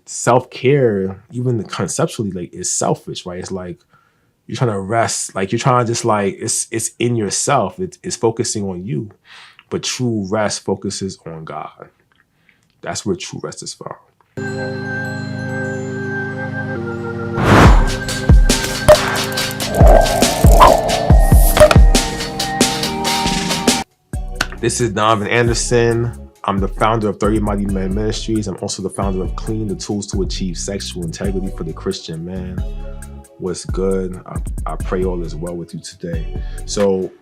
self-care, even conceptually, like, is selfish, right? It's like you're trying to rest, like you're trying to just like it's in yourself. It's focusing on you. But true rest focuses on God. That's where true rest is found. This is Donovan Anderson. I'm the founder of 30 Mighty Men Ministries. I'm also the founder of Clean, the tools to achieve sexual integrity for the Christian man. What's good? I pray all is well with you today. So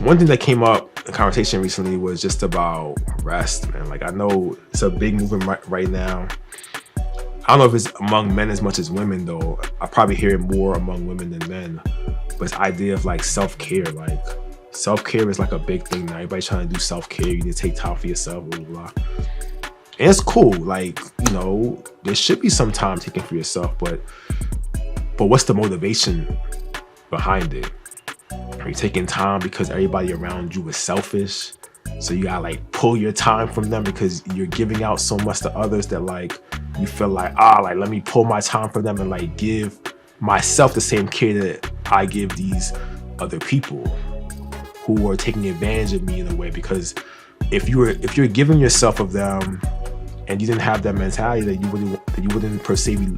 one thing that came up in conversation recently was just about rest, man. Like, I know it's a big movement right now. I don't know if it's among men as much as women, though. I probably hear it more among women than men. But this idea of like self-care, like self-care is like a big thing now. Everybody's trying to do self-care. You need to take time for yourself, blah, blah, blah. And it's cool. Like, you know, there should be some time taken for yourself, but what's the motivation behind it? Are you taking time because everybody around you is selfish? So you gotta like pull your time from them because you're giving out so much to others that like you feel like, like let me pull my time from them and like give myself the same care that I give these other people who are taking advantage of me in a way. Because if you're giving yourself of them and you didn't have that mentality, that you wouldn't per se be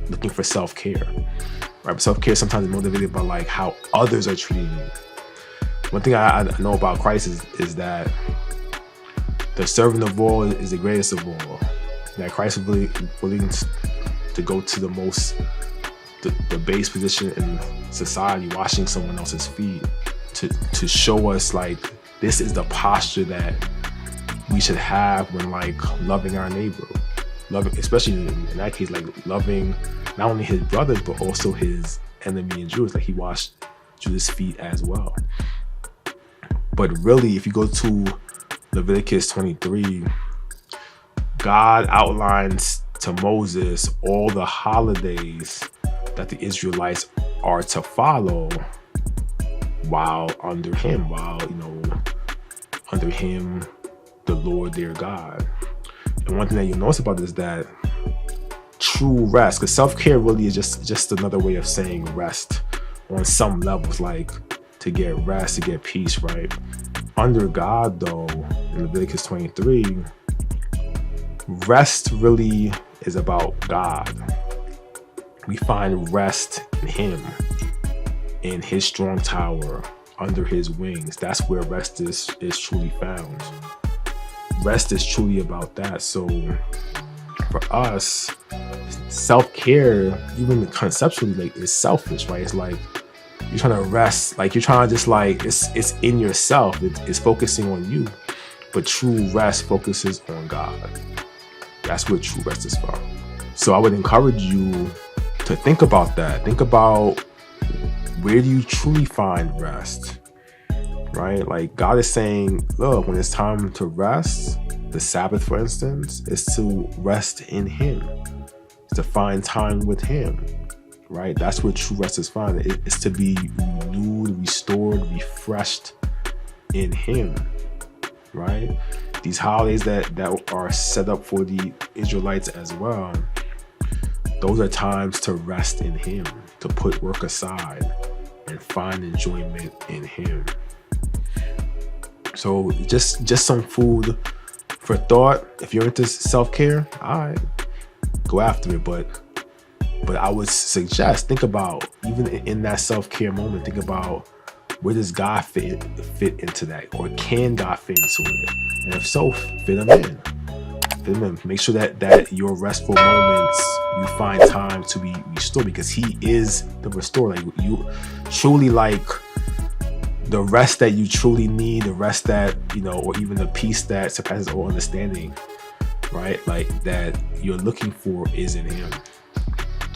looking for self-care. Right? But self-care sometimes is motivated by like how others are treating you. One thing I know about Christ is that the servant of all is the greatest of all. That Christ is really willing to go to the base position in society, washing someone else's feet, to show us like this is the posture that we should have when like loving our neighbor, loving, especially in that case, like loving not only his brothers but also his enemy and Jews. Like he washed Judas' feet as well. But really, if you go to Leviticus 23, God outlines to Moses all the holidays that the Israelites are to follow while under him, the Lord their God. And one thing that you'll notice about this is that true rest, because self-care really is just another way of saying rest on some levels, like to get rest, to get peace, right? Under God, though, in Leviticus 23, rest really is about God. We find rest in him, in his strong tower, under his wings. That's where rest is truly found. Rest is truly about that. So for us, self-care, even conceptually, like, is selfish, right? It's like you're trying to rest, like you're trying to just like it's in yourself. It's focusing on you. But true rest focuses on God. That's where true rest is found. So I would encourage you to think about that. Think about, where do you truly find rest? Right? Like God is saying, look, when it's time to rest, the Sabbath, for instance, is to rest in him. It's to find time with him. Right? That's where true rest is found. It's to be renewed, restored, refreshed in him. Right? These holidays that are set up for the Israelites as well, those are times to rest in him, to put work aside and find enjoyment in him. So just some food for thought. If you're into self-care, all right, go after it. But I would suggest, think about, even in that self-care moment, think about, where does God fit into that? Or can God fit into it? And if so, fit him in. Fit him in. Make sure that your restful moments, you find time to be restored, because he is the restorer. Like, you truly, like, the rest that you truly need, the rest that, or even the peace that surpasses all understanding, right? Like, that you're looking for is in him.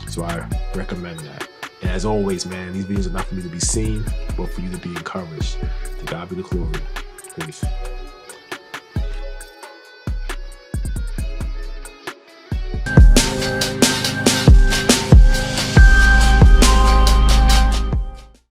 So I recommend that. And as always, man, these videos are not for me to be seen, but for you to be encouraged. To God be the glory. Peace.